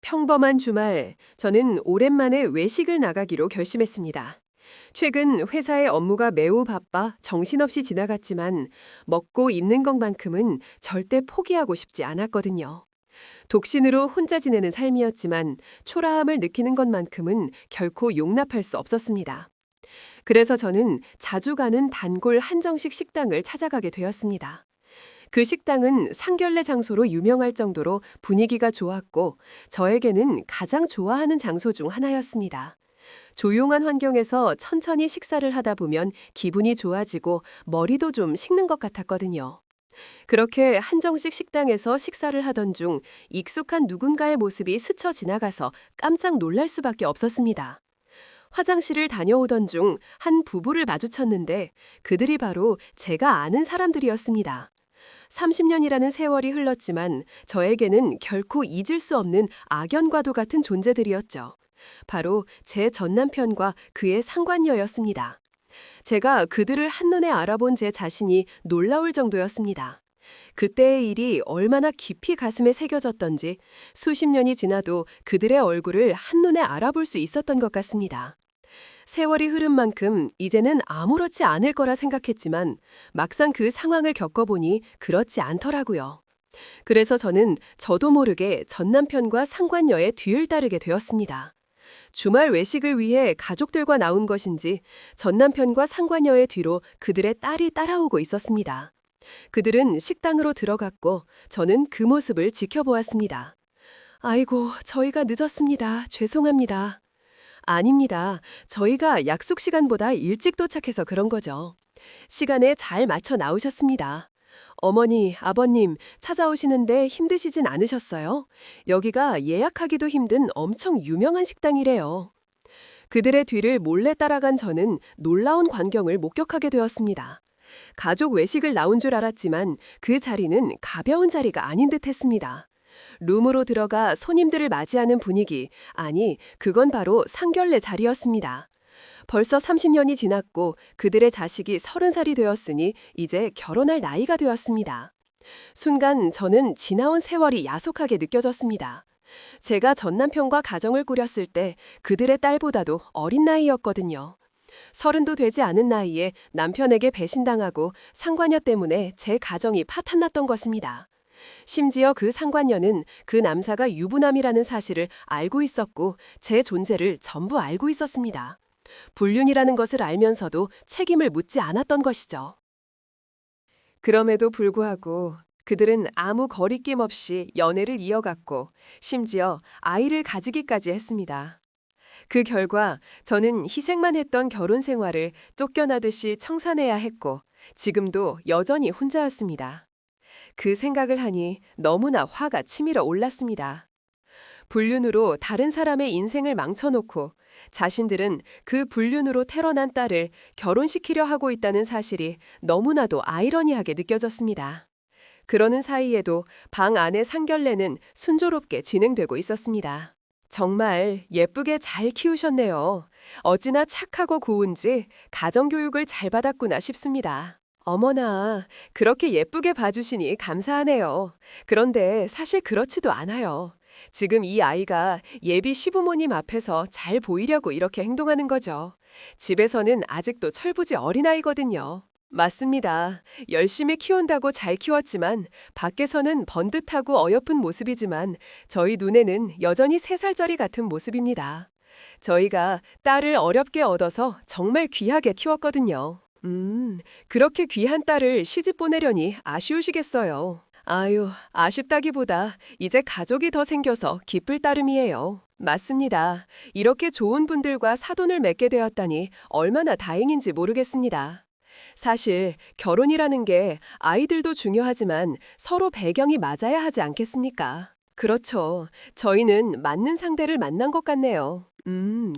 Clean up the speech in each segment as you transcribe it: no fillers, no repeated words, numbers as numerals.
평범한 주말, 저는 오랜만에 외식을 나가기로 결심했습니다. 최근 회사의 업무가 매우 바빠 정신없이 지나갔지만 먹고 입는 것만큼은 절대 포기하고 싶지 않았거든요. 독신으로 혼자 지내는 삶이었지만 초라함을 느끼는 것만큼은 결코 용납할 수 없었습니다. 그래서 저는 자주 가는 단골 한정식 식당을 찾아가게 되었습니다. 그 식당은 상견례 장소로 유명할 정도로 분위기가 좋았고 저에게는 가장 좋아하는 장소 중 하나였습니다. 조용한 환경에서 천천히 식사를 하다 보면 기분이 좋아지고 머리도 좀 식는 것 같았거든요. 그렇게 한정식 식당에서 식사를 하던 중 익숙한 누군가의 모습이 스쳐 지나가서 깜짝 놀랄 수밖에 없었습니다. 화장실을 다녀오던 중 한 부부를 마주쳤는데 그들이 바로 제가 아는 사람들이었습니다. 30년이라는 세월이 흘렀지만 저에게는 결코 잊을 수 없는 악연과도 같은 존재들이었죠. 바로 제 전남편과 그의 상관녀였습니다. 제가 그들을 한눈에 알아본 제 자신이 놀라울 정도였습니다. 그때의 일이 얼마나 깊이 가슴에 새겨졌던지 수십 년이 지나도 그들의 얼굴을 한눈에 알아볼 수 있었던 것 같습니다. 세월이 흐른 만큼 이제는 아무렇지 않을 거라 생각했지만 막상 그 상황을 겪어보니 그렇지 않더라고요. 그래서 저는 저도 모르게 전남편과 상관녀의 뒤를 따르게 되었습니다. 주말 외식을 위해 가족들과 나온 것인지 전남편과 상관녀의 뒤로 그들의 딸이 따라오고 있었습니다. 그들은 식당으로 들어갔고 저는 그 모습을 지켜보았습니다. 아이고, 저희가 늦었습니다. 죄송합니다. 아닙니다. 저희가 약속 시간보다 일찍 도착해서 그런 거죠. 시간에 잘 맞춰 나오셨습니다. 어머니, 아버님, 찾아오시는데 힘드시진 않으셨어요? 여기가 예약하기도 힘든 엄청 유명한 식당이래요. 그들의 뒤를 몰래 따라간 저는 놀라운 광경을 목격하게 되었습니다. 가족 외식을 나온 줄 알았지만 그 자리는 가벼운 자리가 아닌 듯 했습니다. 룸으로 들어가 손님들을 맞이하는 분위기, 아니, 그건 바로 상견례 자리였습니다. 벌써 30년이 지났고 그들의 자식이 30살이 되었으니 이제 결혼할 나이가 되었습니다. 순간 저는 지나온 세월이 야속하게 느껴졌습니다. 제가 전남편과 가정을 꾸렸을 때 그들의 딸보다도 어린 나이였거든요. 30도 되지 않은 나이에 남편에게 배신당하고 상관녀 때문에 제 가정이 파탄났던 것입니다. 심지어 그 상관녀는 그 남사가 유부남이라는 사실을 알고 있었고 제 존재를 전부 알고 있었습니다. 불륜이라는 것을 알면서도 책임을 묻지 않았던 것이죠. 그럼에도 불구하고 그들은 아무 거리낌 없이 연애를 이어갔고 심지어 아이를 가지기까지 했습니다. 그 결과 저는 희생만 했던 결혼 생활을 쫓겨나듯이 청산해야 했고 지금도 여전히 혼자였습니다. 그 생각을 하니 너무나 화가 치밀어 올랐습니다. 불륜으로 다른 사람의 인생을 망쳐놓고 자신들은 그 불륜으로 태어난 딸을 결혼시키려 하고 있다는 사실이 너무나도 아이러니하게 느껴졌습니다. 그러는 사이에도 방 안의 상견례는 순조롭게 진행되고 있었습니다. 정말 예쁘게 잘 키우셨네요. 어찌나 착하고 고운지 가정교육을 잘 받았구나 싶습니다. 어머나, 그렇게 예쁘게 봐주시니 감사하네요. 그런데 사실 그렇지도 않아요. 지금 이 아이가 예비 시부모님 앞에서 잘 보이려고 이렇게 행동하는 거죠. 집에서는 아직도 철부지 어린아이거든요. 맞습니다. 열심히 키운다고 잘 키웠지만 밖에서는 번듯하고 어여쁜 모습이지만 저희 눈에는 여전히 3살짜리 같은 모습입니다. 저희가 딸을 어렵게 얻어서 정말 귀하게 키웠거든요. 그렇게 귀한 딸을 시집 보내려니 아쉬우시겠어요. 아유, 아쉽다기보다 이제 가족이 더 생겨서 기쁠 따름이에요. 맞습니다. 이렇게 좋은 분들과 사돈을 맺게 되었다니 얼마나 다행인지 모르겠습니다. 사실 결혼이라는 게 아이들도 중요하지만 서로 배경이 맞아야 하지 않겠습니까? 그렇죠. 저희는 맞는 상대를 만난 것 같네요.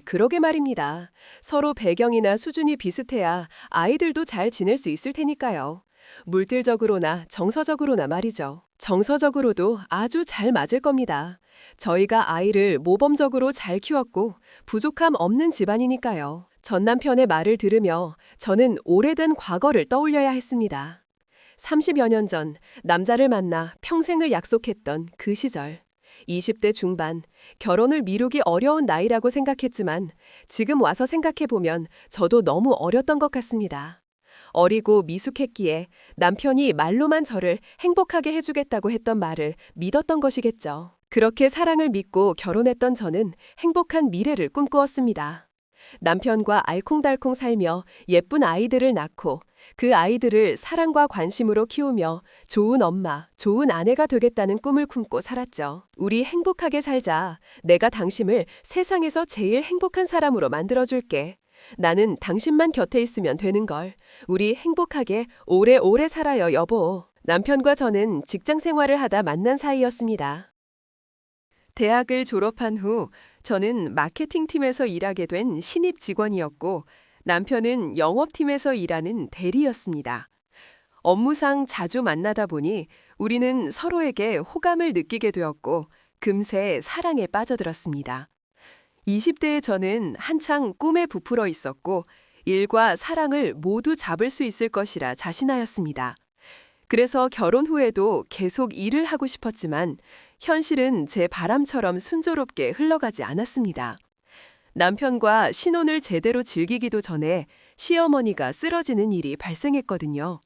그러게 말입니다. 서로 배경이나 수준이 비슷해야 아이들도 잘 지낼 수 있을 테니까요. 물질적으로나 정서적으로나 말이죠. 정서적으로도 아주 잘 맞을 겁니다. 저희가 아이를 모범적으로 잘 키웠고 부족함 없는 집안이니까요. 전 남편의 말을 들으며 저는 오래된 과거를 떠올려야 했습니다. 30여 년 전 남자를 만나 평생을 약속했던 그 시절. 20대 중반, 결혼을 미루기 어려운 나이라고 생각했지만 지금 와서 생각해보면 저도 너무 어렸던 것 같습니다. 어리고 미숙했기에 남편이 말로만 저를 행복하게 해주겠다고 했던 말을 믿었던 것이겠죠. 그렇게 사랑을 믿고 결혼했던 저는 행복한 미래를 꿈꾸었습니다. 남편과 알콩달콩 살며 예쁜 아이들을 낳고 그 아이들을 사랑과 관심으로 키우며 좋은 엄마, 좋은 아내가 되겠다는 꿈을 품고 살았죠. 우리 행복하게 살자. 내가 당신을 세상에서 제일 행복한 사람으로 만들어줄게. 나는 당신만 곁에 있으면 되는 걸. 우리 행복하게 오래오래 살아요, 여보. 남편과 저는 직장 생활을 하다 만난 사이였습니다. 대학을 졸업한 후 저는 마케팅팀에서 일하게 된 신입 직원이었고 남편은 영업팀에서 일하는 대리였습니다. 업무상 자주 만나다 보니 우리는 서로에게 호감을 느끼게 되었고 금세 사랑에 빠져들었습니다. 20대의 저는 한창 꿈에 부풀어 있었고 일과 사랑을 모두 잡을 수 있을 것이라 자신하였습니다. 그래서 결혼 후에도 계속 일을 하고 싶었지만 현실은 제 바람처럼 순조롭게 흘러가지 않았습니다. 남편과 신혼을 제대로 즐기기도 전에 시어머니가 쓰러지는 일이 발생했거든요.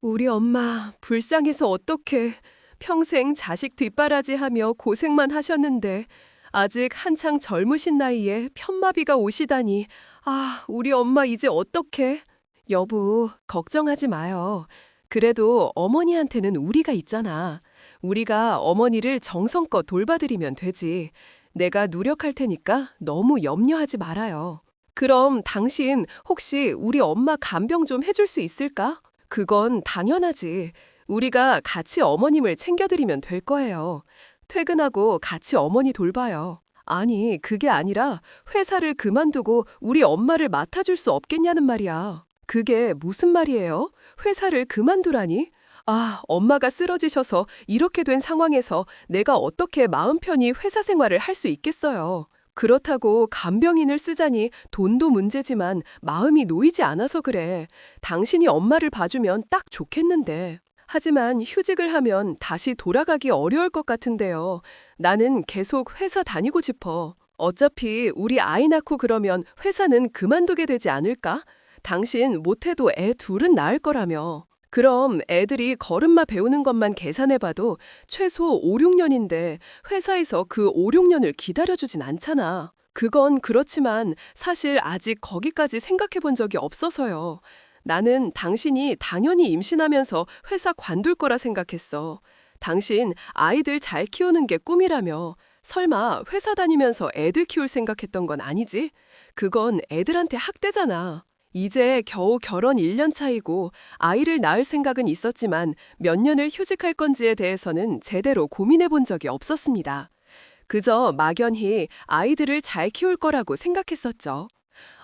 우리 엄마 불쌍해서 어떡해. 평생 자식 뒷바라지하며 고생만 하셨는데 아직 한창 젊으신 나이에 편마비가 오시다니. 아, 우리 엄마 이제 어떡해. 여보, 걱정하지 마요. 그래도 어머니한테는 우리가 있잖아. 우리가 어머니를 정성껏 돌봐드리면 되지. 내가 노력할 테니까 너무 염려하지 말아요. 그럼 당신 혹시 우리 엄마 간병 좀 해줄 수 있을까? 그건 당연하지. 우리가 같이 어머님을 챙겨드리면 될 거예요. 퇴근하고 같이 어머니 돌봐요. 아니, 그게 아니라 회사를 그만두고 우리 엄마를 맡아줄 수 없겠냐는 말이야. 그게 무슨 말이에요? 회사를 그만두라니? 아, 엄마가 쓰러지셔서 이렇게 된 상황에서 내가 어떻게 마음 편히 회사 생활을 할 수 있겠어요. 그렇다고 간병인을 쓰자니 돈도 문제지만 마음이 놓이지 않아서 그래. 당신이 엄마를 봐주면 딱 좋겠는데. 하지만 휴직을 하면 다시 돌아가기 어려울 것 같은데요. 나는 계속 회사 다니고 싶어. 어차피 우리 아이 낳고 그러면 회사는 그만두게 되지 않을까? 당신 못해도 애 둘은 낳을 거라며. 그럼 애들이 걸음마 배우는 것만 계산해봐도 최소 5, 6년인데 회사에서 그 5, 6년을 기다려주진 않잖아. 그건 그렇지만 사실 아직 거기까지 생각해본 적이 없어서요. 나는 당신이 당연히 임신하면서 회사 관둘 거라 생각했어. 당신 아이들 잘 키우는 게 꿈이라며. 설마 회사 다니면서 애들 키울 생각했던 건 아니지? 그건 애들한테 학대잖아. 이제 겨우 결혼 1년 차이고 아이를 낳을 생각은 있었지만 몇 년을 휴직할 건지에 대해서는 제대로 고민해 본 적이 없었습니다. 그저 막연히 아이들을 잘 키울 거라고 생각했었죠.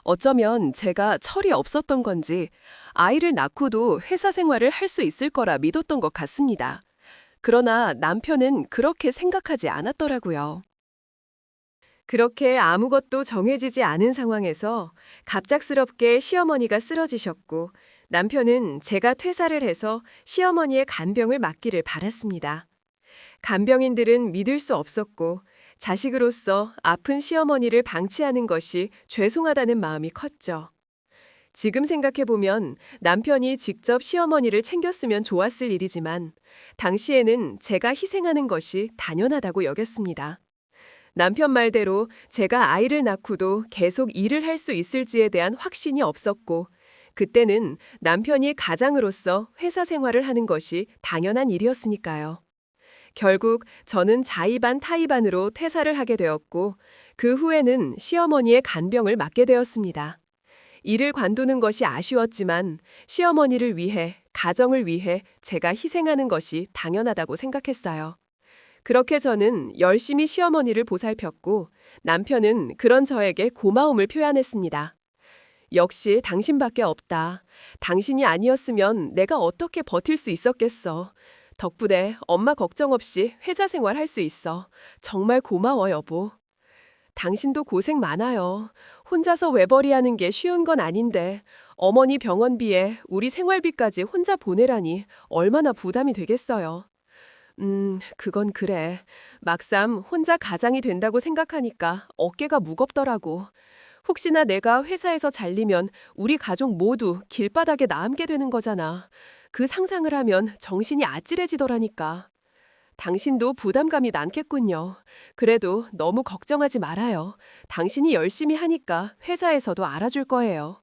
어쩌면 제가 철이 없었던 건지 아이를 낳고도 회사 생활을 할 수 있을 거라 믿었던 것 같습니다. 그러나 남편은 그렇게 생각하지 않았더라고요. 그렇게 아무것도 정해지지 않은 상황에서 갑작스럽게 시어머니가 쓰러지셨고 남편은 제가 퇴사를 해서 시어머니의 간병을 맡기를 바랐습니다. 간병인들은 믿을 수 없었고 자식으로서 아픈 시어머니를 방치하는 것이 죄송하다는 마음이 컸죠. 지금 생각해보면 남편이 직접 시어머니를 챙겼으면 좋았을 일이지만 당시에는 제가 희생하는 것이 당연하다고 여겼습니다. 남편 말대로 제가 아이를 낳고도 계속 일을 할 수 있을지에 대한 확신이 없었고 그때는 남편이 가장으로서 회사 생활을 하는 것이 당연한 일이었으니까요. 결국 저는 자의반 타의반으로 퇴사를 하게 되었고 그 후에는 시어머니의 간병을 맡게 되었습니다. 일을 관두는 것이 아쉬웠지만 시어머니를 위해, 가정을 위해 제가 희생하는 것이 당연하다고 생각했어요. 그렇게 저는 열심히 시어머니를 보살폈고 남편은 그런 저에게 고마움을 표현했습니다. 역시 당신밖에 없다. 당신이 아니었으면 내가 어떻게 버틸 수 있었겠어. 덕분에 엄마 걱정 없이 회사 생활할 수 있어. 정말 고마워, 여보. 당신도 고생 많아요. 혼자서 외벌이하는 게 쉬운 건 아닌데 어머니 병원비에 우리 생활비까지 혼자 보내라니 얼마나 부담이 되겠어요. 그건 그래. 막상 혼자 가장이 된다고 생각하니까 어깨가 무겁더라고. 혹시나 내가 회사에서 잘리면 우리 가족 모두 길바닥에 남게 되는 거잖아. 그 상상을 하면 정신이 아찔해지더라니까. 당신도 부담감이 많겠군요. 그래도 너무 걱정하지 말아요. 당신이 열심히 하니까 회사에서도 알아줄 거예요.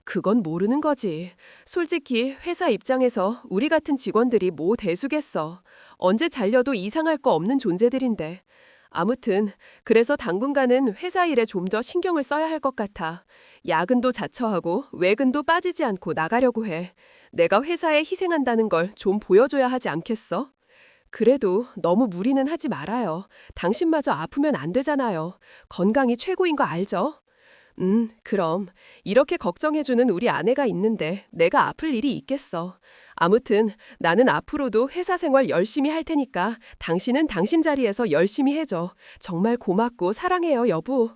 그건 모르는 거지. 솔직히 회사 입장에서 우리 같은 직원들이 뭐 대수겠어. 언제 잘려도 이상할 거 없는 존재들인데. 아무튼 그래서 당분간은 회사 일에 좀 더 신경을 써야 할 것 같아. 야근도 자처하고 외근도 빠지지 않고 나가려고 해. 내가 회사에 희생한다는 걸 좀 보여줘야 하지 않겠어? 그래도 너무 무리는 하지 말아요. 당신마저 아프면 안 되잖아요. 건강이 최고인 거 알죠? 그럼 이렇게 걱정해주는 우리 아내가 있는데 내가 아플 일이 있겠어. 아무튼 나는 앞으로도 회사 생활 열심히 할 테니까 당신은 당신 자리에서 열심히 해줘. 정말 고맙고 사랑해요, 여보.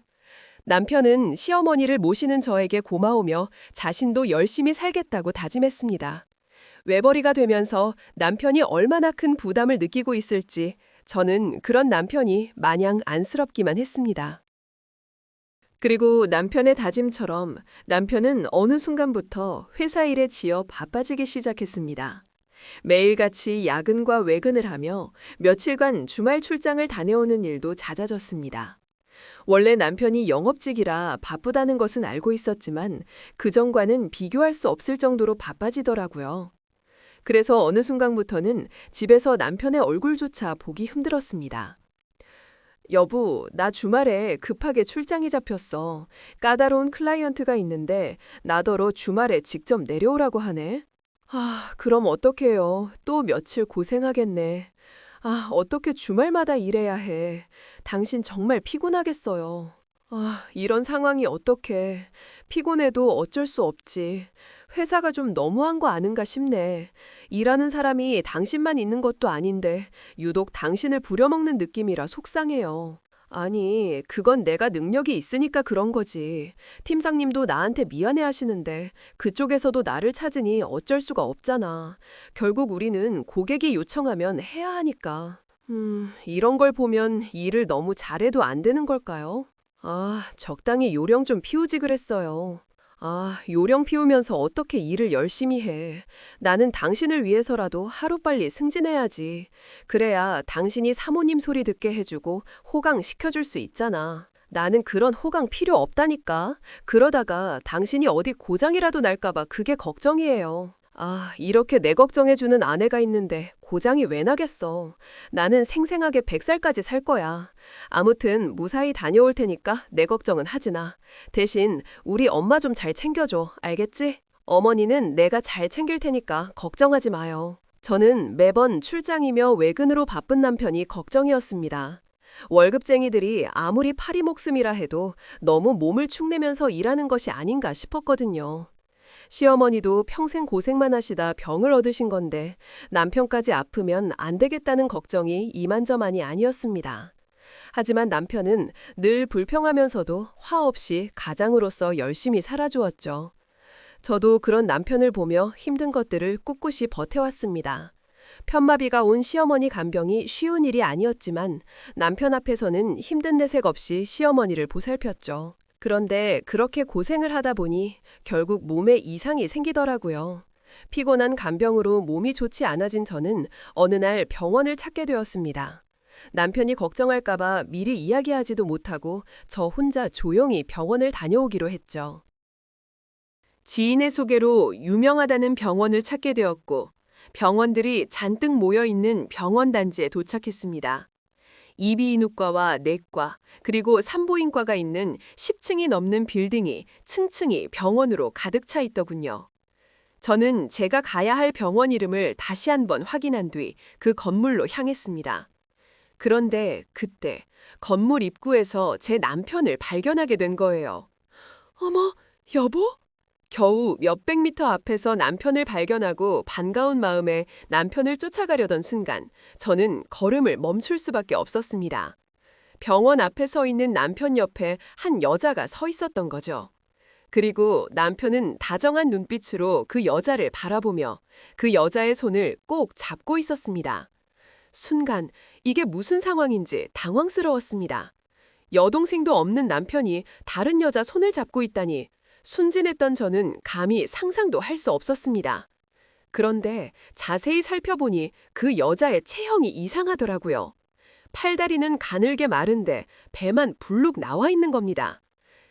남편은 시어머니를 모시는 저에게 고마우며 자신도 열심히 살겠다고 다짐했습니다. 외벌이가 되면서 남편이 얼마나 큰 부담을 느끼고 있을지 저는 그런 남편이 마냥 안쓰럽기만 했습니다. 그리고 남편의 다짐처럼 남편은 어느 순간부터 회사 일에 지어 바빠지기 시작했습니다. 매일같이 야근과 외근을 하며 며칠간 주말 출장을 다녀오는 일도 잦아졌습니다. 원래 남편이 영업직이라 바쁘다는 것은 알고 있었지만 그전과는 비교할 수 없을 정도로 바빠지더라고요. 그래서 어느 순간부터는 집에서 남편의 얼굴조차 보기 힘들었습니다. 여보, 나 주말에 급하게 출장이 잡혔어. 까다로운 클라이언트가 있는데 나더러 주말에 직접 내려오라고 하네. 그럼 어떡해요. 또 며칠 고생하겠네. 어떻게 주말마다 일해야 해. 당신 정말 피곤하겠어요. 이런 상황이 어떡해. 피곤해도 어쩔 수 없지. 회사가 좀 너무한 거 아는가 싶네. 일하는 사람이 당신만 있는 것도 아닌데 유독 당신을 부려먹는 느낌이라 속상해요. 아니, 그건 내가 능력이 있으니까 그런 거지. 팀장님도 나한테 미안해 하시는데 그쪽에서도 나를 찾으니 어쩔 수가 없잖아. 결국 우리는 고객이 요청하면 해야 하니까. 이런 걸 보면 일을 너무 잘해도 안 되는 걸까요? 적당히 요령 좀 피우지 그랬어요. 요령 피우면서 어떻게 일을 열심히 해. 나는 당신을 위해서라도 하루빨리 승진해야지. 그래야 당신이 사모님 소리 듣게 해주고 호강 시켜줄 수 있잖아. 나는 그런 호강 필요 없다니까. 그러다가 당신이 어디 고장이라도 날까봐 그게 걱정이에요. 이렇게 내 걱정해주는 아내가 있는데 고장이 왜 나겠어. 나는 생생하게 100살까지 살 거야. 아무튼 무사히 다녀올 테니까 내 걱정은 하지 마. 대신 우리 엄마 좀 잘 챙겨줘. 알겠지? 어머니는 내가 잘 챙길 테니까 걱정하지 마요. 저는 매번 출장이며 외근으로 바쁜 남편이 걱정이었습니다. 월급쟁이들이 아무리 파리 목숨이라 해도 너무 몸을 축내면서 일하는 것이 아닌가 싶었거든요. 시어머니도 평생 고생만 하시다 병을 얻으신 건데 남편까지 아프면 안 되겠다는 걱정이 이만저만이 아니었습니다. 하지만 남편은 늘 불평하면서도 화 없이 가장으로서 열심히 살아주었죠. 저도 그런 남편을 보며 힘든 것들을 꿋꿋이 버텨왔습니다. 편마비가 온 시어머니 간병이 쉬운 일이 아니었지만 남편 앞에서는 힘든 내색 없이 시어머니를 보살폈죠. 그런데 그렇게 고생을 하다 보니 결국 몸에 이상이 생기더라고요. 피곤한 간병으로 몸이 좋지 않아진 저는 어느 날 병원을 찾게 되었습니다. 남편이 걱정할까봐 미리 이야기하지도 못하고 저 혼자 조용히 병원을 다녀오기로 했죠. 지인의 소개로 유명하다는 병원을 찾게 되었고 병원들이 잔뜩 모여있는 병원 단지에 도착했습니다. 이비인후과와 내과, 그리고 산부인과가 있는 10층이 넘는 빌딩이 층층이 병원으로 가득 차 있더군요. 저는 제가 가야 할 병원 이름을 다시 한번 확인한 뒤 그 건물로 향했습니다. 그런데 그때 건물 입구에서 제 남편을 발견하게 된 거예요. 어머, 여보? 겨우 몇백 미터 앞에서 남편을 발견하고 반가운 마음에 남편을 쫓아가려던 순간 저는 걸음을 멈출 수밖에 없었습니다. 병원 앞에 서 있는 남편 옆에 한 여자가 서 있었던 거죠. 그리고 남편은 다정한 눈빛으로 그 여자를 바라보며 그 여자의 손을 꼭 잡고 있었습니다. 순간 이게 무슨 상황인지 당황스러웠습니다. 여동생도 없는 남편이 다른 여자 손을 잡고 있다니 순진했던 저는 감히 상상도 할 수 없었습니다. 그런데 자세히 살펴보니 그 여자의 체형이 이상하더라고요. 팔다리는 가늘게 마른데 배만 불룩 나와 있는 겁니다.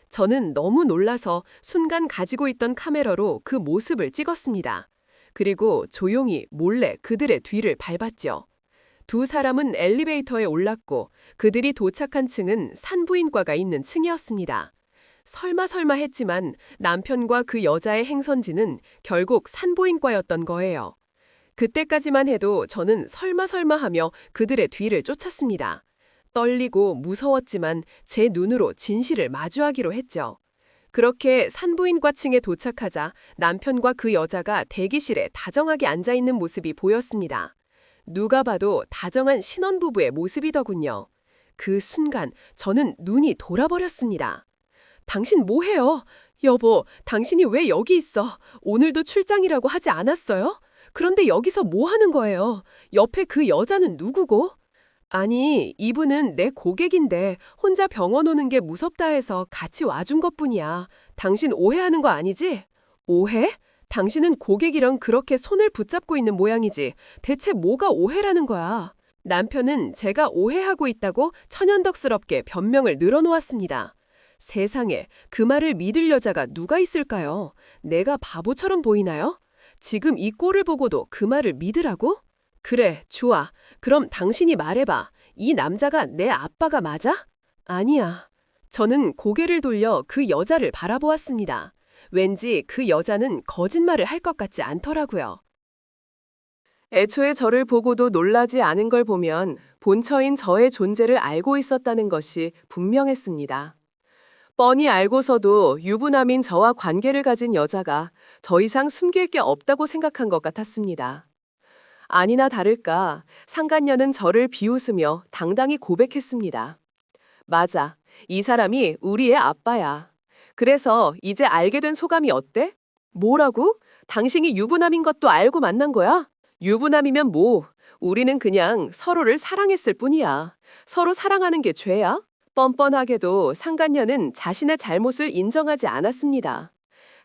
저는 너무 놀라서 순간 가지고 있던 카메라로 그 모습을 찍었습니다. 그리고 조용히 몰래 그들의 뒤를 밟았죠. 두 사람은 엘리베이터에 올랐고 그들이 도착한 층은 산부인과가 있는 층이었습니다. 설마 했지만 남편과 그 여자의 행선지는 결국 산부인과였던 거예요. 그때까지만 해도 저는 설마 하며 그들의 뒤를 쫓았습니다. 떨리고 무서웠지만 제 눈으로 진실을 마주하기로 했죠. 그렇게 산부인과 층에 도착하자 남편과 그 여자가 대기실에 다정하게 앉아있는 모습이 보였습니다. 누가 봐도 다정한 신혼부부의 모습이더군요. 그 순간 저는 눈이 돌아버렸습니다. 당신 뭐해요? 여보, 당신이 왜 여기 있어? 오늘도 출장이라고 하지 않았어요? 그런데 여기서 뭐 하는 거예요? 옆에 그 여자는 누구고? 아니, 이분은 내 고객인데 혼자 병원 오는 게 무섭다 해서 같이 와준 것뿐이야. 당신 오해하는 거 아니지? 오해? 당신은 고객이랑 그렇게 손을 붙잡고 있는 모양이지. 대체 뭐가 오해라는 거야? 남편은 제가 오해하고 있다고 천연덕스럽게 변명을 늘어놓았습니다. 세상에 그 말을 믿을 여자가 누가 있을까요? 내가 바보처럼 보이나요? 지금 이 꼴을 보고도 그 말을 믿으라고? 그래, 좋아. 그럼 당신이 말해봐. 이 남자가 내 아빠가 맞아? 아니야. 저는 고개를 돌려 그 여자를 바라보았습니다. 왠지 그 여자는 거짓말을 할 것 같지 않더라고요. 애초에 저를 보고도 놀라지 않은 걸 보면 본처인 저의 존재를 알고 있었다는 것이 분명했습니다. 뻔히 알고서도 유부남인 저와 관계를 가진 여자가 더 이상 숨길 게 없다고 생각한 것 같았습니다. 아니나 다를까 상간녀는 저를 비웃으며 당당히 고백했습니다. 맞아, 이 사람이 우리의 아빠야. 그래서 이제 알게 된 소감이 어때? 뭐라고? 당신이 유부남인 것도 알고 만난 거야? 유부남이면 뭐, 우리는 그냥 서로를 사랑했을 뿐이야. 서로 사랑하는 게 죄야? 뻔뻔하게도 상간녀는 자신의 잘못을 인정하지 않았습니다.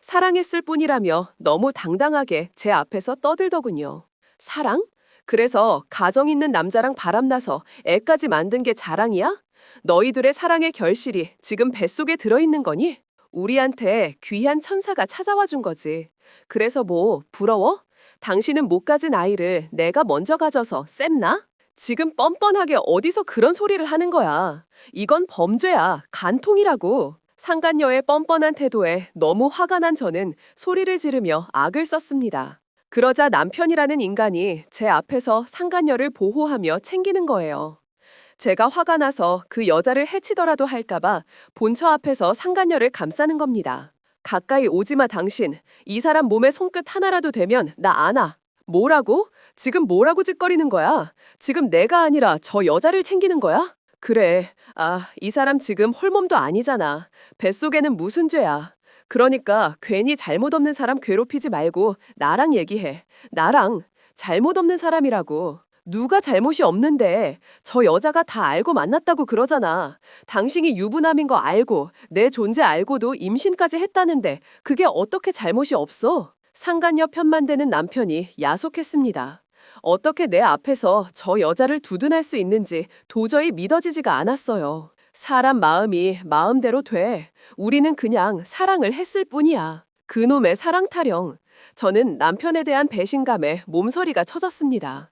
사랑했을 뿐이라며 너무 당당하게 제 앞에서 떠들더군요. 사랑? 그래서 가정 있는 남자랑 바람나서 애까지 만든 게 자랑이야? 너희들의 사랑의 결실이 지금 뱃속에 들어있는 거니? 우리한테 귀한 천사가 찾아와 준 거지. 그래서 뭐 부러워? 당신은 못 가진 아이를 내가 먼저 가져서 쌤나? 지금 뻔뻔하게 어디서 그런 소리를 하는 거야. 이건 범죄야. 간통이라고. 상간녀의 뻔뻔한 태도에 너무 화가 난 저는 소리를 지르며 악을 썼습니다. 그러자 남편이라는 인간이 제 앞에서 상간녀를 보호하며 챙기는 거예요. 제가 화가 나서 그 여자를 해치더라도 할까봐 본처 앞에서 상간녀를 감싸는 겁니다. 가까이 오지마 당신. 이 사람 몸에 손끝 하나라도 되면 나 안아. 뭐라고? 지금 뭐라고 짓거리는 거야? 지금 내가 아니라 저 여자를 챙기는 거야? 그래. 이 사람 지금 홀몸도 아니잖아. 뱃속에는 무슨 죄야. 그러니까 괜히 잘못 없는 사람 괴롭히지 말고 나랑 얘기해. 나랑. 잘못 없는 사람이라고. 누가 잘못이 없는데 저 여자가 다 알고 만났다고 그러잖아. 당신이 유부남인 거 알고 내 존재 알고도 임신까지 했다는데 그게 어떻게 잘못이 없어? 상간녀 편만 되는 남편이 야속했습니다. 어떻게 내 앞에서 저 여자를 두둔할 수 있는지 도저히 믿어지지가 않았어요. 사람 마음이 마음대로 돼. 우리는 그냥 사랑을 했을 뿐이야. 그놈의 사랑 타령. 저는 남편에 대한 배신감에 몸서리가 쳐졌습니다.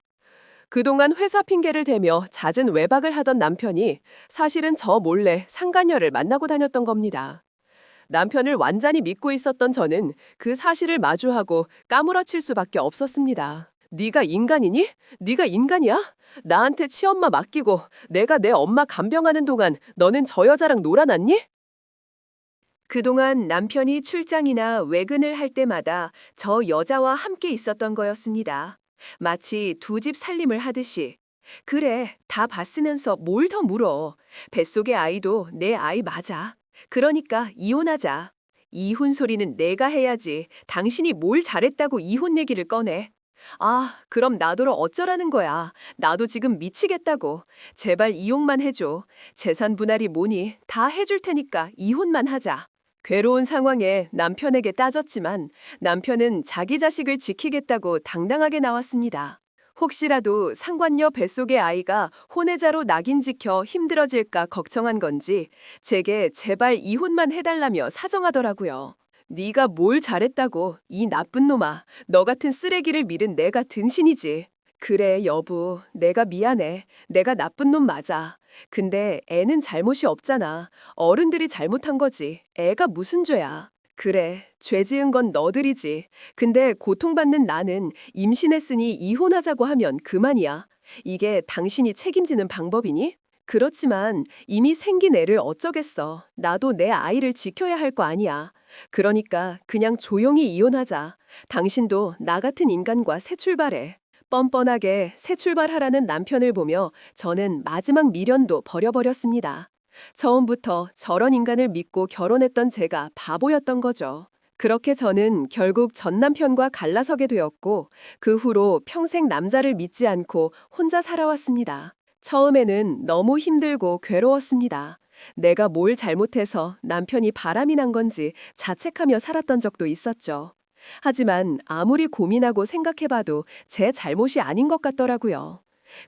그동안 회사 핑계를 대며 잦은 외박을 하던 남편이 사실은 저 몰래 상간녀를 만나고 다녔던 겁니다. 남편을 완전히 믿고 있었던 저는 그 사실을 마주하고 까무러칠 수밖에 없었습니다. 네가 인간이니? 네가 인간이야? 나한테 치엄마 맡기고 내가 내 엄마 간병하는 동안 너는 저 여자랑 놀아났니? 그동안 남편이 출장이나 외근을 할 때마다 저 여자와 함께 있었던 거였습니다. 마치 두 집 살림을 하듯이. 그래, 다 봤으면서 뭘 더 물어. 뱃속의 아이도 내 아이 맞아. 그러니까 이혼하자. 이혼 소리는 내가 해야지. 당신이 뭘 잘했다고 이혼 얘기를 꺼내. 아, 그럼 나더러 어쩌라는 거야. 나도 지금 미치겠다고. 제발 이용만 해줘. 재산 분할이 뭐니? 다 해줄 테니까 이혼만 하자. 괴로운 상황에 남편에게 따졌지만 남편은 자기 자식을 지키겠다고 당당하게 나왔습니다. 혹시라도 상관녀 뱃속의 아이가 혼외자로 낙인 지켜 힘들어질까 걱정한 건지 제게 제발 이혼만 해달라며 사정하더라고요. 네가 뭘 잘했다고, 이 나쁜 놈아. 너 같은 쓰레기를 밀은 내가 등신이지. 그래, 여보. 내가 미안해. 내가 나쁜 놈 맞아. 근데 애는 잘못이 없잖아. 어른들이 잘못한 거지. 애가 무슨 죄야. 그래, 죄 지은 건 너들이지. 근데 고통받는 나는 임신했으니 이혼하자고 하면 그만이야. 이게 당신이 책임지는 방법이니? 그렇지만 이미 생긴 애를 어쩌겠어. 나도 내 아이를 지켜야 할 거 아니야. 그러니까 그냥 조용히 이혼하자. 당신도 나 같은 인간과 새 출발해. 뻔뻔하게 새 출발하라는 남편을 보며 저는 마지막 미련도 버려버렸습니다. 처음부터 저런 인간을 믿고 결혼했던 제가 바보였던 거죠. 그렇게 저는 결국 전 남편과 갈라서게 되었고 그 후로 평생 남자를 믿지 않고 혼자 살아왔습니다. 처음에는 너무 힘들고 괴로웠습니다. 내가 뭘 잘못해서 남편이 바람이 난 건지 자책하며 살았던 적도 있었죠. 하지만 아무리 고민하고 생각해봐도 제 잘못이 아닌 것 같더라고요.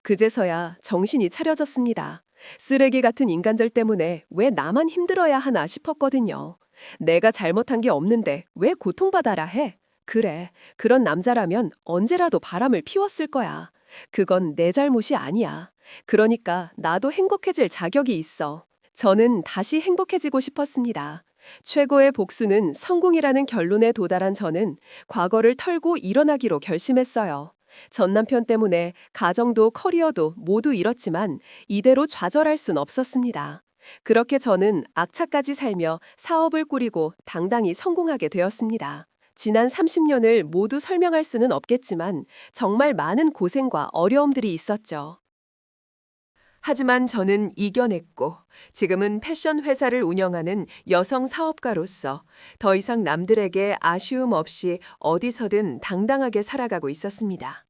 그제서야 정신이 차려졌습니다. 쓰레기 같은 인간들 때문에 왜 나만 힘들어야 하나 싶었거든요. 내가 잘못한 게 없는데 왜 고통받아라 해? 그래, 그런 남자라면 언제라도 바람을 피웠을 거야. 그건 내 잘못이 아니야. 그러니까 나도 행복해질 자격이 있어. 저는 다시 행복해지고 싶었습니다. 최고의 복수는 성공이라는 결론에 도달한 저는 과거를 털고 일어나기로 결심했어요. 전 남편 때문에 가정도 커리어도 모두 잃었지만 이대로 좌절할 순 없었습니다. 그렇게 저는 악착까지 살며 사업을 꾸리고 당당히 성공하게 되었습니다. 지난 30년을 모두 설명할 수는 없겠지만 정말 많은 고생과 어려움들이 있었죠. 하지만 저는 이겨냈고 지금은 패션 회사를 운영하는 여성 사업가로서 더 이상 남들에게 아쉬움 없이 어디서든 당당하게 살아가고 있었습니다.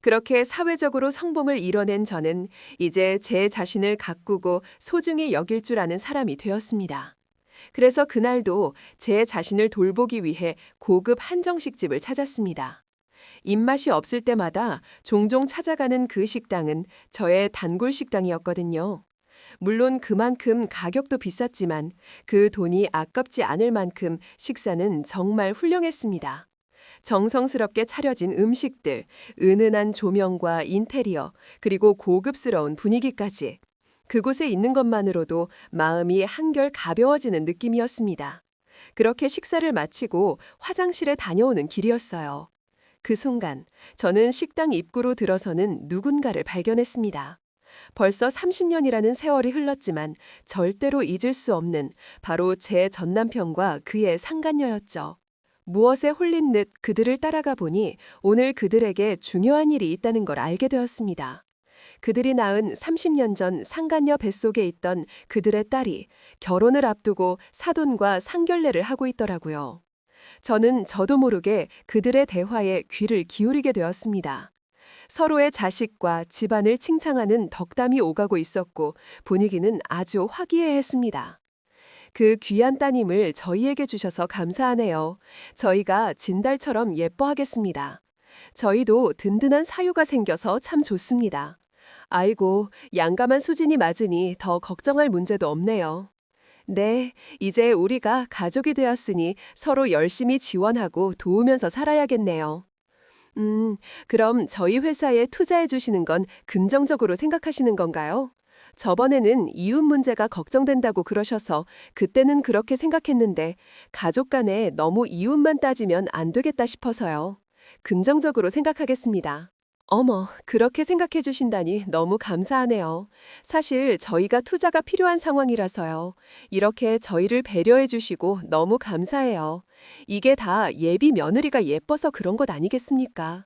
그렇게 사회적으로 성공을 이뤄낸 저는 이제 제 자신을 가꾸고 소중히 여길 줄 아는 사람이 되었습니다. 그래서 그날도 제 자신을 돌보기 위해 고급 한정식집을 찾았습니다. 입맛이 없을 때마다 종종 찾아가는 그 식당은 저의 단골 식당이었거든요. 물론 그만큼 가격도 비쌌지만 그 돈이 아깝지 않을 만큼 식사는 정말 훌륭했습니다. 정성스럽게 차려진 음식들, 은은한 조명과 인테리어, 그리고 고급스러운 분위기까지. 그곳에 있는 것만으로도 마음이 한결 가벼워지는 느낌이었습니다. 그렇게 식사를 마치고 화장실에 다녀오는 길이었어요. 그 순간 저는 식당 입구로 들어서는 누군가를 발견했습니다. 벌써 30년이라는 세월이 흘렀지만 절대로 잊을 수 없는 바로 제 전남편과 그의 상간녀였죠. 무엇에 홀린 듯 그들을 따라가 보니 오늘 그들에게 중요한 일이 있다는 걸 알게 되었습니다. 그들이 낳은 30년 전 상간녀 뱃속에 있던 그들의 딸이 결혼을 앞두고 사돈과 상견례를 하고 있더라고요. 저는 저도 모르게 그들의 대화에 귀를 기울이게 되었습니다. 서로의 자식과 집안을 칭찬하는 덕담이 오가고 있었고 분위기는 아주 화기애애했습니다. 그 귀한 따님을 저희에게 주셔서 감사하네요. 저희가 진달처럼 예뻐하겠습니다. 저희도 든든한 사유가 생겨서 참 좋습니다. 아이고, 양감한 수진이 맞으니 더 걱정할 문제도 없네요. 네, 이제 우리가 가족이 되었으니 서로 열심히 지원하고 도우면서 살아야겠네요. 그럼 저희 회사에 투자해 주시는 건 긍정적으로 생각하시는 건가요? 저번에는 이웃 문제가 걱정된다고 그러셔서 그때는 그렇게 생각했는데 가족 간에 너무 이웃만 따지면 안 되겠다 싶어서요. 긍정적으로 생각하겠습니다. 어머, 그렇게 생각해 주신다니 너무 감사하네요. 사실 저희가 투자가 필요한 상황이라서요. 이렇게 저희를 배려해 주시고 너무 감사해요. 이게 다 예비 며느리가 예뻐서 그런 것 아니겠습니까?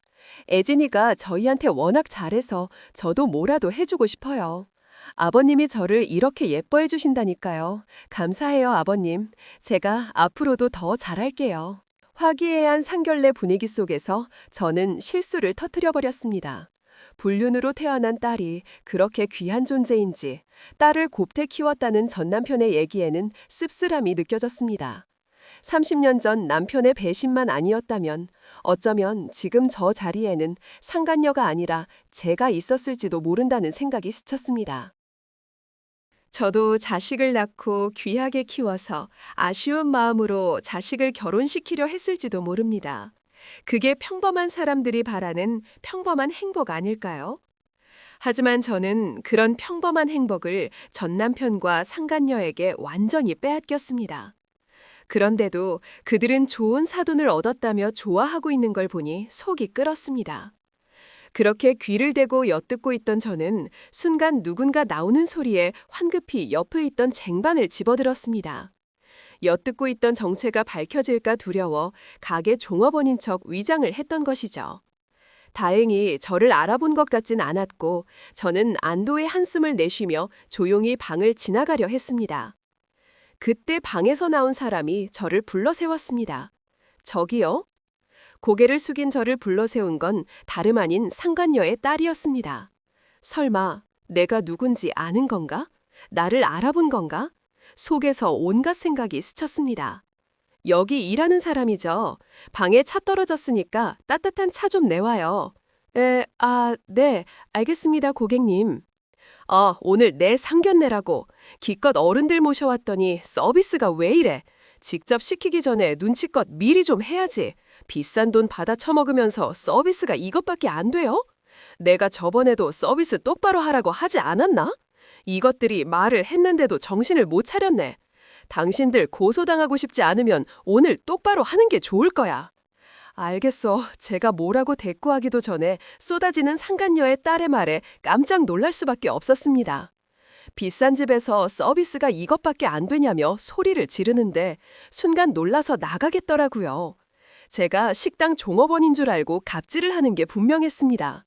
애진이가 저희한테 워낙 잘해서 저도 뭐라도 해주고 싶어요. 아버님이 저를 이렇게 예뻐해 주신다니까요. 감사해요, 아버님. 제가 앞으로도 더 잘할게요. 화기애애한 상견례 분위기 속에서 저는 실수를 터뜨려 버렸습니다. 불륜으로 태어난 딸이 그렇게 귀한 존재인지 딸을 곱게 키웠다는 전 남편의 얘기에는 씁쓸함이 느껴졌습니다. 30년 전 남편의 배신만 아니었다면 어쩌면 지금 저 자리에는 상간녀가 아니라 제가 있었을지도 모른다는 생각이 스쳤습니다. 저도 자식을 낳고 귀하게 키워서 아쉬운 마음으로 자식을 결혼시키려 했을지도 모릅니다. 그게 평범한 사람들이 바라는 평범한 행복 아닐까요? 하지만 저는 그런 평범한 행복을 전 남편과 상간녀에게 완전히 빼앗겼습니다. 그런데도 그들은 좋은 사돈을 얻었다며 좋아하고 있는 걸 보니 속이 끓었습니다. 그렇게 귀를 대고 엿듣고 있던 저는 순간 누군가 나오는 소리에 황급히 옆에 있던 쟁반을 집어들었습니다. 엿듣고 있던 정체가 밝혀질까 두려워 가게 종업원인 척 위장을 했던 것이죠. 다행히 저를 알아본 것 같진 않았고 저는 안도의 한숨을 내쉬며 조용히 방을 지나가려 했습니다. 그때 방에서 나온 사람이 저를 불러 세웠습니다. 저기요? 고개를 숙인 저를 불러 세운 건 다름 아닌 상간녀의 딸이었습니다. 설마 내가 누군지 아는 건가? 나를 알아본 건가? 속에서 온갖 생각이 스쳤습니다. 여기 일하는 사람이죠. 방에 차 떨어졌으니까 따뜻한 차 좀 내와요. 네, 알겠습니다, 고객님. 오늘 내 상견례라고. 기껏 어른들 모셔왔더니 서비스가 왜 이래? 직접 시키기 전에 눈치껏 미리 좀 해야지. 비싼 돈 받아 처먹으면서 서비스가 이것밖에 안 돼요? 내가 저번에도 서비스 똑바로 하라고 하지 않았나? 이것들이 말을 했는데도 정신을 못 차렸네. 당신들 고소당하고 싶지 않으면 오늘 똑바로 하는 게 좋을 거야. 알겠어. 제가 뭐라고 대꾸하기도 전에 쏟아지는 상간녀의 딸의 말에 깜짝 놀랄 수밖에 없었습니다. 비싼 집에서 서비스가 이것밖에 안 되냐며 소리를 지르는데 순간 놀라서 나가겠더라고요. 제가 식당 종업원인 줄 알고 갑질을 하는 게 분명했습니다.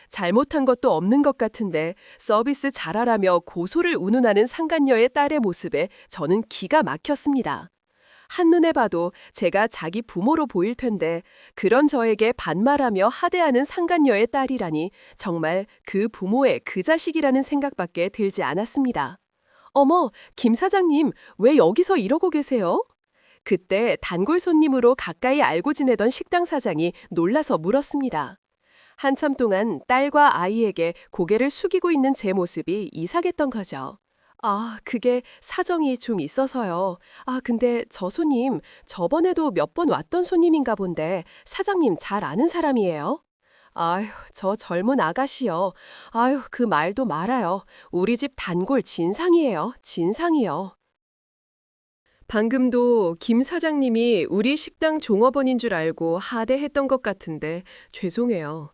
잘못한 것도 없는 것 같은데 서비스 잘하라며 고소를 운운하는 상간녀의 딸의 모습에 저는 기가 막혔습니다. 한눈에 봐도 제가 자기 부모로 보일 텐데 그런 저에게 반말하며 하대하는 상간녀의 딸이라니 정말 그 부모의 그 자식이라는 생각밖에 들지 않았습니다. 어머, 김 사장님, 왜 여기서 이러고 계세요? 그때 단골 손님으로 가까이 알고 지내던 식당 사장이 놀라서 물었습니다. 한참 동안 딸과 아이에게 고개를 숙이고 있는 제 모습이 이상했던 거죠. 그게 사정이 좀 있어서요. 근데 저 손님, 저번에도 몇 번 왔던 손님인가 본데 사장님 잘 아는 사람이에요? 아휴, 저 젊은 아가씨요. 아휴, 그 말도 말아요. 우리 집 단골 진상이에요. 진상이요. 방금도 김 사장님이 우리 식당 종업원인 줄 알고 하대했던 것 같은데 죄송해요.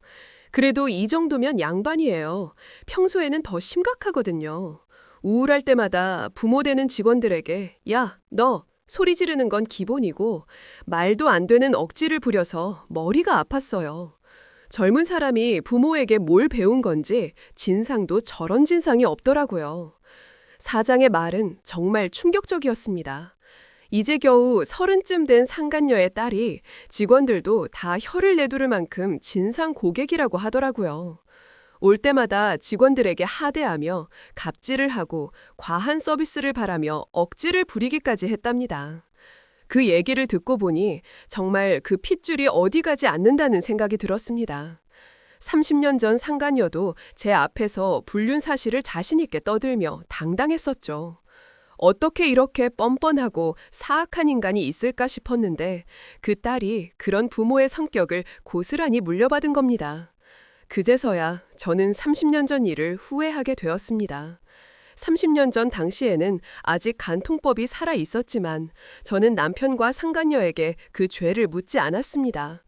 그래도 이 정도면 양반이에요. 평소에는 더 심각하거든요. 우울할 때마다 부모 되는 직원들에게 야, 너 소리 지르는 건 기본이고 말도 안 되는 억지를 부려서 머리가 아팠어요. 젊은 사람이 부모에게 뭘 배운 건지 진상도 저런 진상이 없더라고요. 사장의 말은 정말 충격적이었습니다. 이제 겨우 30쯤 된 상간녀의 딸이 직원들도 다 혀를 내두를 만큼 진상 고객이라고 하더라고요. 올 때마다 직원들에게 하대하며 갑질을 하고 과한 서비스를 바라며 억지를 부리기까지 했답니다. 그 얘기를 듣고 보니 정말 그 핏줄이 어디 가지 않는다는 생각이 들었습니다. 30년 전 상간녀도 제 앞에서 불륜 사실을 자신 있게 떠들며 당당했었죠. 어떻게 이렇게 뻔뻔하고 사악한 인간이 있을까 싶었는데 그 딸이 그런 부모의 성격을 고스란히 물려받은 겁니다. 그제서야 저는 30년 전 일을 후회하게 되었습니다. 30년 전 당시에는 아직 간통법이 살아 있었지만 저는 남편과 상간녀에게 그 죄를 묻지 않았습니다.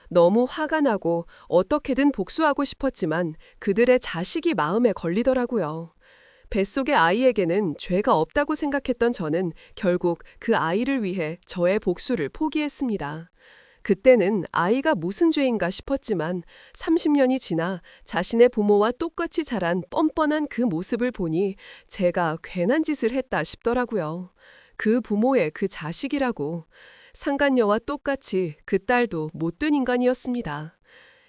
너무 화가 나고 어떻게든 복수하고 싶었지만 그들의 자식이 마음에 걸리더라고요. 뱃속의 아이에게는 죄가 없다고 생각했던 저는 결국 그 아이를 위해 저의 복수를 포기했습니다. 그때는 아이가 무슨 죄인가 싶었지만 30년이 지나 자신의 부모와 똑같이 자란 뻔뻔한 그 모습을 보니 제가 괜한 짓을 했다 싶더라고요. 그 부모의 그 자식이라고. 상간녀와 똑같이 그 딸도 못된 인간이었습니다.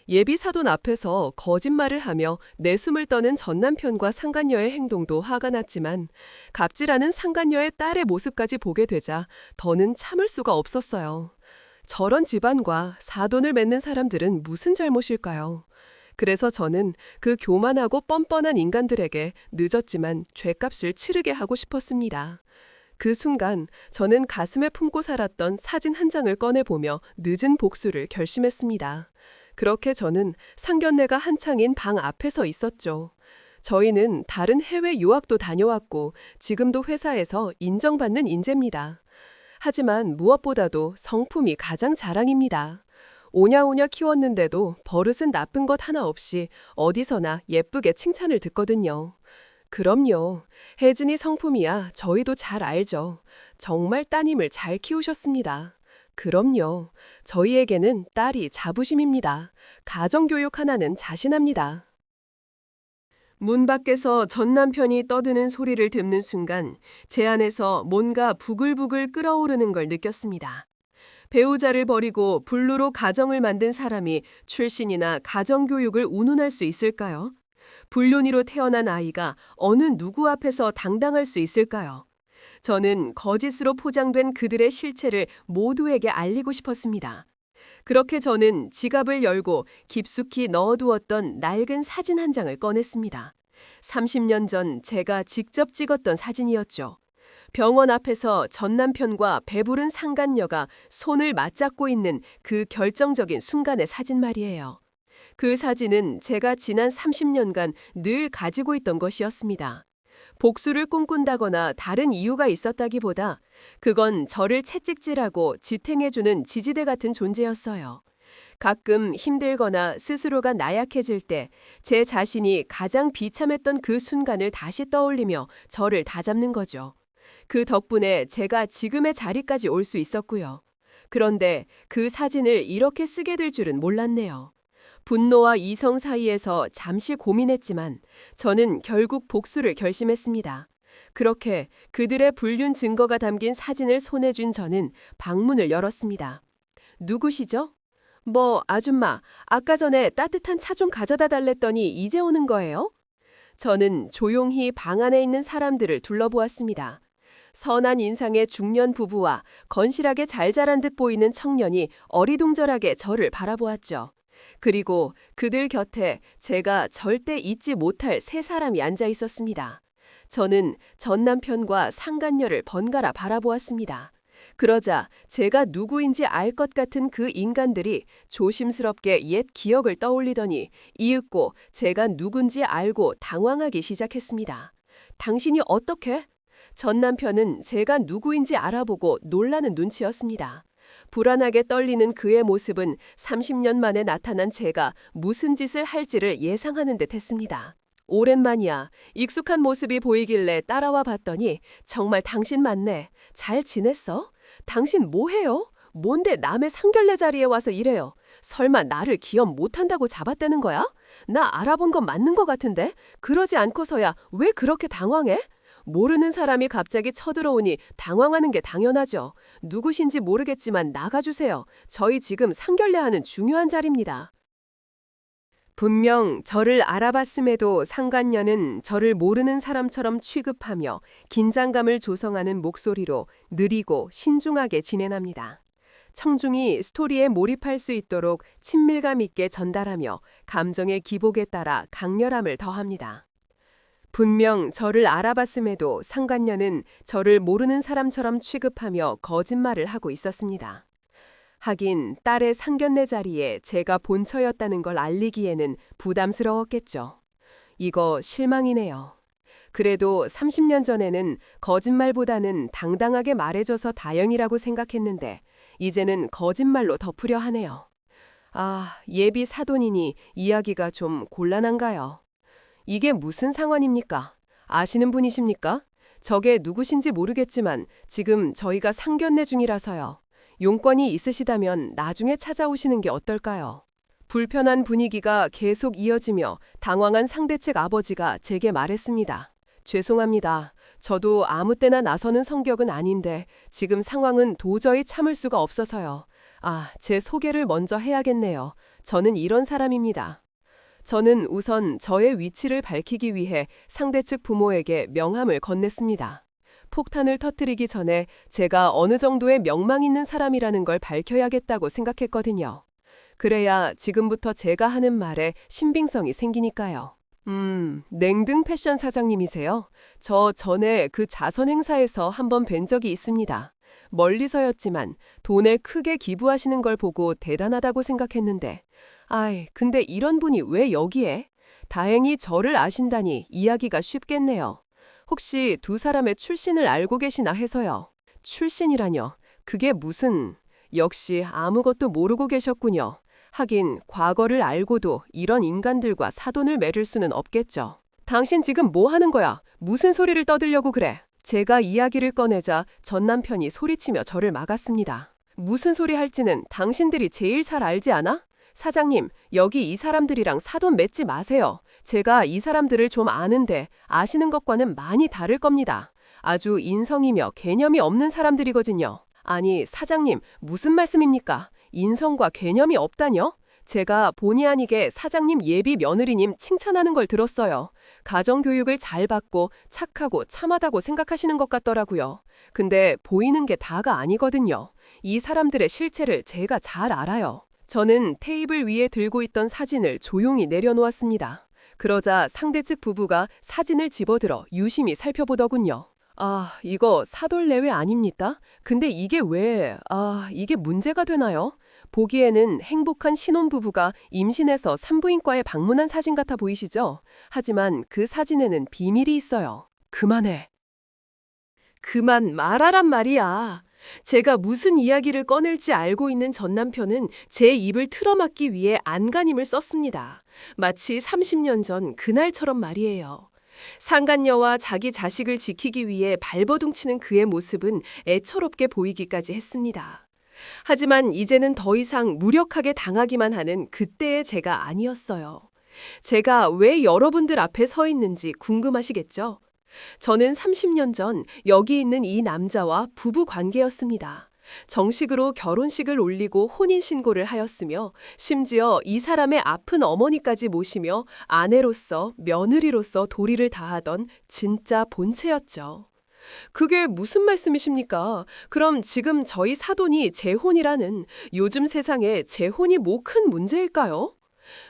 예비 사돈 앞에서 거짓말을 하며 내숨을 떠는 전 남편과 상간녀의 행동도 화가 났지만 갑질하는 상간녀의 딸의 모습까지 보게 되자 더는 참을 수가 없었어요. 저런 집안과 사돈을 맺는 사람들은 무슨 잘못일까요? 그래서 저는 그 교만하고 뻔뻔한 인간들에게 늦었지만 죗값을 치르게 하고 싶었습니다. 그 순간 저는 가슴에 품고 살았던 사진 한 장을 꺼내보며 늦은 복수를 결심했습니다. 그렇게 저는 상견례가 한창인 방 앞에 서 있었죠. 저희는 다른 해외 유학도 다녀왔고 지금도 회사에서 인정받는 인재입니다. 하지만 무엇보다도 성품이 가장 자랑입니다. 오냐오냐 키웠는데도 버릇은 나쁜 것 하나 없이 어디서나 예쁘게 칭찬을 듣거든요. 그럼요. 혜진이 성품이야 저희도 잘 알죠. 정말 따님을 잘 키우셨습니다. 그럼요. 저희에게는 딸이 자부심입니다. 가정교육 하나는 자신합니다. 문 밖에서 전 남편이 떠드는 소리를 듣는 순간 제 안에서 뭔가 부글부글 끓어오르는 걸 느꼈습니다. 배우자를 버리고 불로로 가정을 만든 사람이 출신이나 가정교육을 운운할 수 있을까요? 불륜이로 태어난 아이가 어느 누구 앞에서 당당할 수 있을까요? 저는 거짓으로 포장된 그들의 실체를 모두에게 알리고 싶었습니다. 그렇게 저는 지갑을 열고 깊숙이 넣어두었던 낡은 사진 한 장을 꺼냈습니다. 30년 전 제가 직접 찍었던 사진이었죠. 병원 앞에서 전 남편과 배부른 상간녀가 손을 맞잡고 있는 그 결정적인 순간의 사진 말이에요. 그 사진은 제가 지난 30년간 늘 가지고 있던 것이었습니다. 복수를 꿈꾼다거나 다른 이유가 있었다기보다 그건 저를 채찍질하고 지탱해주는 지지대 같은 존재였어요. 가끔 힘들거나 스스로가 나약해질 때 제 자신이 가장 비참했던 그 순간을 다시 떠올리며 저를 다잡는 거죠. 그 덕분에 제가 지금의 자리까지 올 수 있었고요. 그런데 그 사진을 이렇게 쓰게 될 줄은 몰랐네요. 분노와 이성 사이에서 잠시 고민했지만 저는 결국 복수를 결심했습니다. 그렇게 그들의 불륜 증거가 담긴 사진을 손에 쥔 저는 방문을 열었습니다. 누구시죠? 아줌마, 아까 전에 따뜻한 차 좀 가져다 달랬더니 이제 오는 거예요? 저는 조용히 방 안에 있는 사람들을 둘러보았습니다. 선한 인상의 중년 부부와 건실하게 잘 자란 듯 보이는 청년이 어리둥절하게 저를 바라보았죠. 그리고 그들 곁에 제가 절대 잊지 못할 세 사람이 앉아 있었습니다. 저는 전 남편과 상간녀를 번갈아 바라보았습니다. 그러자 제가 누구인지 알 것 같은 그 인간들이 조심스럽게 옛 기억을 떠올리더니 이윽고 제가 누군지 알고 당황하기 시작했습니다. 당신이 어떻게? 전 남편은 제가 누구인지 알아보고 놀라는 눈치였습니다. 불안하게 떨리는 그의 모습은 30년 만에 나타난 제가 무슨 짓을 할지를 예상하는 듯 했습니다. 오랜만이야. 익숙한 모습이 보이길래 따라와 봤더니 정말 당신 맞네. 잘 지냈어? 당신 뭐 해요? 뭔데 남의 상견례 자리에 와서 이래요? 설마 나를 기억 못한다고 잡았다는 거야? 나 알아본 건 맞는 것 같은데? 그러지 않고서야 왜 그렇게 당황해? 모르는 사람이 갑자기 쳐들어오니 당황하는 게 당연하죠. 누구신지 모르겠지만 나가주세요. 저희 지금 상견례하는 중요한 자리입니다. 분명 저를 알아봤음에도 상간녀는 저를 모르는 사람처럼 취급하며 긴장감을 조성하는 목소리로 느리고 신중하게 진행합니다. 청중이 스토리에 몰입할 수 있도록 친밀감 있게 전달하며 감정의 기복에 따라 강렬함을 더합니다. 분명 저를 알아봤음에도 상간녀는 저를 모르는 사람처럼 취급하며 거짓말을 하고 있었습니다. 하긴 딸의 상견례 자리에 제가 본처였다는 걸 알리기에는 부담스러웠겠죠. 이거 실망이네요. 그래도 30년 전에는 거짓말보다는 당당하게 말해줘서 다행이라고 생각했는데 이제는 거짓말로 덮으려 하네요. 예비 사돈이니 이야기가 좀 곤란한가요? 이게 무슨 상황입니까? 아시는 분이십니까? 저게 누구신지 모르겠지만 지금 저희가 상견례 중이라서요. 용건이 있으시다면 나중에 찾아오시는 게 어떨까요? 불편한 분위기가 계속 이어지며 당황한 상대측 아버지가 제게 말했습니다. 죄송합니다. 저도 아무 때나 나서는 성격은 아닌데 지금 상황은 도저히 참을 수가 없어서요. 제 소개를 먼저 해야겠네요. 저는 이런 사람입니다. 저는 우선 저의 위치를 밝히기 위해 상대 측 부모에게 명함을 건넸습니다. 폭탄을 터뜨리기 전에 제가 어느 정도의 명망 있는 사람이라는 걸 밝혀야겠다고 생각했거든요. 그래야 지금부터 제가 하는 말에 신빙성이 생기니까요. 냉등 패션 사장님이세요? 저 전에 그 자선 행사에서 한번 뵌 적이 있습니다. 멀리서였지만 돈을 크게 기부하시는 걸 보고 대단하다고 생각했는데, 근데 이런 분이 왜 여기에? 다행히 저를 아신다니 이야기가 쉽겠네요. 혹시 두 사람의 출신을 알고 계시나 해서요. 출신이라뇨? 그게 무슨... 역시 아무것도 모르고 계셨군요. 하긴 과거를 알고도 이런 인간들과 사돈을 맺을 수는 없겠죠. 당신 지금 뭐 하는 거야? 무슨 소리를 떠들려고 그래? 제가 이야기를 꺼내자 전 남편이 소리치며 저를 막았습니다. 무슨 소리 할지는 당신들이 제일 잘 알지 않아? 사장님, 여기 이 사람들이랑 사돈 맺지 마세요. 제가 이 사람들을 좀 아는데 아시는 것과는 많이 다를 겁니다. 아주 인성이며 개념이 없는 사람들이거든요. 아니, 사장님, 무슨 말씀입니까? 인성과 개념이 없다뇨? 제가 본의 아니게 사장님 예비 며느리님 칭찬하는 걸 들었어요. 가정교육을 잘 받고 착하고 참하다고 생각하시는 것 같더라고요. 근데 보이는 게 다가 아니거든요. 이 사람들의 실체를 제가 잘 알아요. 저는 테이블 위에 들고 있던 사진을 조용히 내려놓았습니다. 그러자 상대 측 부부가 사진을 집어들어 유심히 살펴보더군요. 이거 사돌내외 아닙니까? 근데 이게 이게 문제가 되나요? 보기에는 행복한 신혼부부가 임신해서 산부인과에 방문한 사진 같아 보이시죠? 하지만 그 사진에는 비밀이 있어요. 그만해. 그만 말하란 말이야. 제가 무슨 이야기를 꺼낼지 알고 있는 전 남편은 제 입을 틀어막기 위해 안간힘을 썼습니다. 마치 30년 전 그날처럼 말이에요. 상간녀와 자기 자식을 지키기 위해 발버둥치는 그의 모습은 애처롭게 보이기까지 했습니다. 하지만 이제는 더 이상 무력하게 당하기만 하는 그때의 제가 아니었어요. 제가 왜 여러분들 앞에 서 있는지 궁금하시겠죠? 저는 30년 전 여기 있는 이 남자와 부부 관계였습니다. 정식으로 결혼식을 올리고 혼인신고를 하였으며 심지어 이 사람의 아픈 어머니까지 모시며 아내로서 며느리로서 도리를 다하던 진짜 본체였죠. 그게 무슨 말씀이십니까? 그럼 지금 저희 사돈이 재혼이라는 요즘 세상에 재혼이 뭐 큰 문제일까요?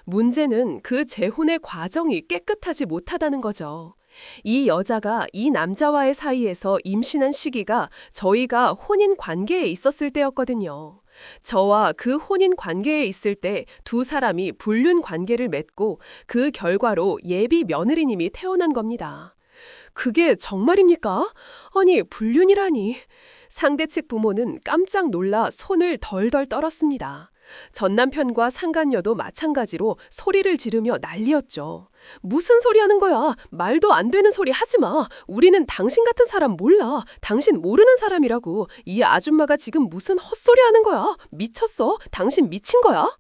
문제는 그 재혼의 과정이 깨끗하지 못하다는 거죠. 이 여자가 이 남자와의 사이에서 임신한 시기가 저희가 혼인 관계에 있었을 때였거든요. 저와 그 혼인 관계에 있을 때 두 사람이 불륜 관계를 맺고 그 결과로 예비 며느리님이 태어난 겁니다. 그게 정말입니까? 아니, 불륜이라니. 상대 측 부모는 깜짝 놀라 손을 덜덜 떨었습니다. 전 남편과 상간녀도 마찬가지로 소리를 지르며 난리였죠. 무슨 소리 하는 거야? 말도 안 되는 소리 하지 마. 우리는 당신 같은 사람 몰라. 당신 모르는 사람이라고. 이 아줌마가 지금 무슨 헛소리 하는 거야? 미쳤어? 당신 미친 거야?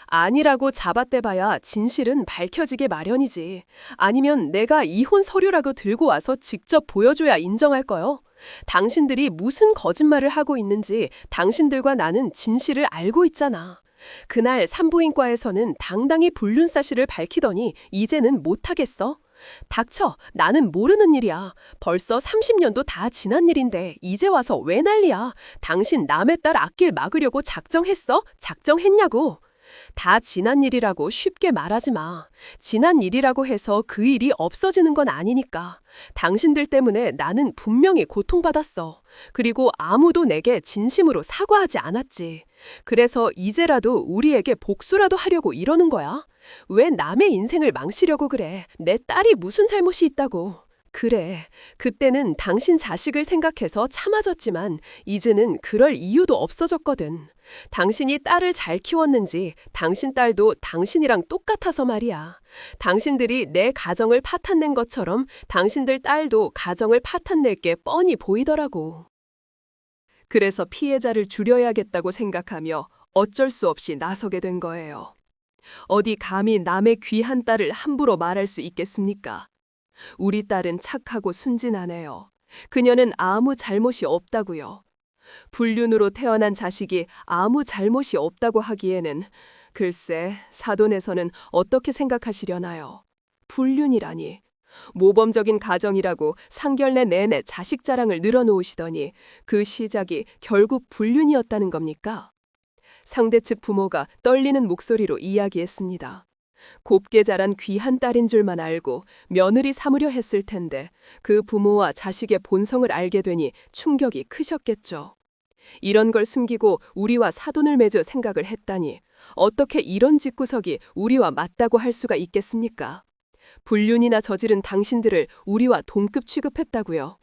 아니라고 잡아떼봐야 진실은 밝혀지게 마련이지. 아니면 내가 이혼 서류라고 들고 와서 직접 보여줘야 인정할 거요. 당신들이 무슨 거짓말을 하고 있는지 당신들과 나는 진실을 알고 있잖아. 그날 산부인과에서는 당당히 불륜 사실을 밝히더니 이제는 못하겠어? 닥쳐, 나는 모르는 일이야. 벌써 30년도 다 지난 일인데 이제 와서 왜 난리야? 당신 남의 딸 아낄 막으려고 작정했어? 작정했냐고? 다 지난 일이라고 쉽게 말하지 마. 지난 일이라고 해서 그 일이 없어지는 건 아니니까. 당신들 때문에 나는 분명히 고통받았어. 그리고 아무도 내게 진심으로 사과하지 않았지. 그래서 이제라도 우리에게 복수라도 하려고 이러는 거야? 왜 남의 인생을 망치려고 그래? 내 딸이 무슨 잘못이 있다고. 그래, 그때는 당신 자식을 생각해서 참아줬지만 이제는 그럴 이유도 없어졌거든. 당신이 딸을 잘 키웠는지 당신 딸도 당신이랑 똑같아서 말이야. 당신들이 내 가정을 파탄낸 것처럼 당신들 딸도 가정을 파탄낼 게 뻔히 보이더라고. 그래서 피해자를 줄여야겠다고 생각하며 어쩔 수 없이 나서게 된 거예요. 어디 감히 남의 귀한 딸을 함부로 말할 수 있겠습니까? 우리 딸은 착하고 순진하네요. 그녀는 아무 잘못이 없다고요. 불륜으로 태어난 자식이 아무 잘못이 없다고 하기에는 글쎄 사돈에서는 어떻게 생각하시려나요? 불륜이라니. 모범적인 가정이라고 상견례 내내 자식 자랑을 늘어놓으시더니 그 시작이 결국 불륜이었다는 겁니까? 상대 측 부모가 떨리는 목소리로 이야기했습니다. 곱게 자란 귀한 딸인 줄만 알고 며느리 삼으려 했을 텐데 그 부모와 자식의 본성을 알게 되니 충격이 크셨겠죠. 이런 걸 숨기고 우리와 사돈을 맺어 생각을 했다니 어떻게 이런 집구석이 우리와 맞다고 할 수가 있겠습니까? 불륜이나 저지른 당신들을 우리와 동급 취급했다고요.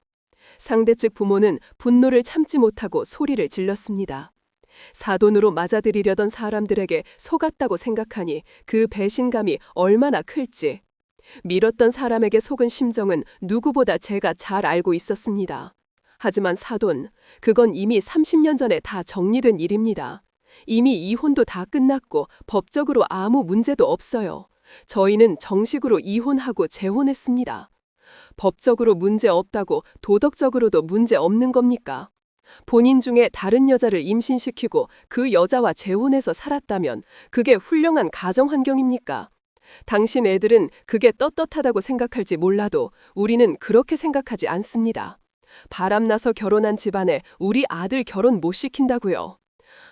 상대 측 부모는 분노를 참지 못하고 소리를 질렀습니다. 사돈으로 맞아들이려던 사람들에게 속았다고 생각하니 그 배신감이 얼마나 클지. 밀었던 사람에게 속은 심정은 누구보다 제가 잘 알고 있었습니다. 하지만 사돈, 그건 이미 30년 전에 다 정리된 일입니다. 이미 이혼도 다 끝났고 법적으로 아무 문제도 없어요. 저희는 정식으로 이혼하고 재혼했습니다. 법적으로 문제 없다고 도덕적으로도 문제 없는 겁니까? 본인 중에 다른 여자를 임신시키고 그 여자와 재혼해서 살았다면 그게 훌륭한 가정 환경입니까? 당신 애들은 그게 떳떳하다고 생각할지 몰라도 우리는 그렇게 생각하지 않습니다. 바람나서 결혼한 집안에 우리 아들 결혼 못 시킨다고요.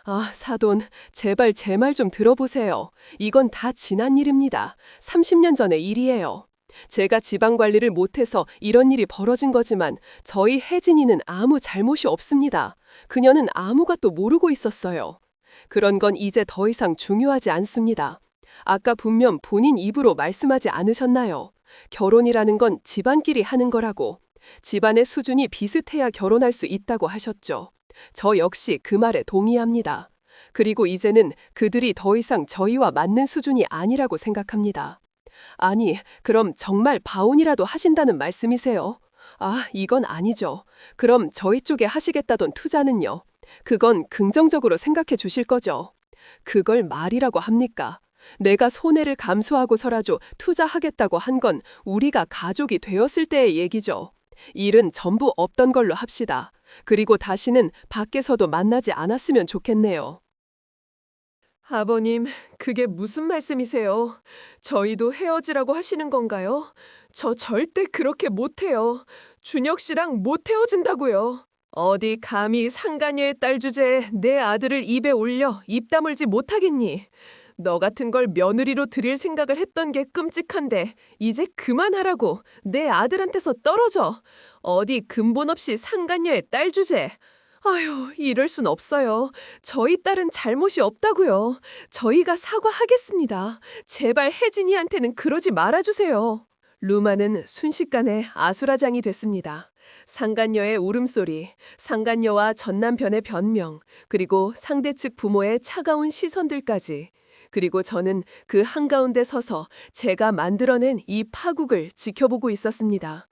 아, 사돈, 제발 제 말 좀 들어보세요. 이건 다 지난 일입니다. 30년 전의 일이에요. 제가 지방 관리를 못해서 이런 일이 벌어진 거지만 저희 혜진이는 아무 잘못이 없습니다. 그녀는 아무것도 모르고 있었어요. 그런 건 이제 더 이상 중요하지 않습니다. 아까 분명 본인 입으로 말씀하지 않으셨나요? 결혼이라는 건 집안끼리 하는 거라고. 집안의 수준이 비슷해야 결혼할 수 있다고 하셨죠. 저 역시 그 말에 동의합니다. 그리고 이제는 그들이 더 이상 저희와 맞는 수준이 아니라고 생각합니다. 아니, 그럼 정말 바운이라도 하신다는 말씀이세요? 아, 이건 아니죠. 그럼 저희 쪽에 하시겠다던 투자는요? 그건 긍정적으로 생각해 주실 거죠? 그걸 말이라고 합니까? 내가 손해를 감수하고서라도 투자하겠다고 한 건 우리가 가족이 되었을 때의 얘기죠. 일은 전부 없던 걸로 합시다. 그리고 다시는 밖에서도 만나지 않았으면 좋겠네요. 아버님, 그게 무슨 말씀이세요? 저희도 헤어지라고 하시는 건가요? 저 절대 그렇게 못해요. 준혁 씨랑 못 헤어진다고요. 어디 감히 상간녀의 딸 주제에 내 아들을 입에 올려 입 다물지 못하겠니? 너 같은 걸 며느리로 들일 생각을 했던 게 끔찍한데 이제 그만하라고. 내 아들한테서 떨어져. 어디 근본 없이 상간녀의 딸 주제. 아휴, 이럴 순 없어요. 저희 딸은 잘못이 없다고요. 저희가 사과하겠습니다. 제발 혜진이한테는 그러지 말아주세요. 루마는 순식간에 아수라장이 됐습니다. 상간녀의 울음소리, 상간녀와 전남편의 변명, 그리고 상대 측 부모의 차가운 시선들까지. 그리고 저는 그 한가운데 서서 제가 만들어낸 이 파국을 지켜보고 있었습니다.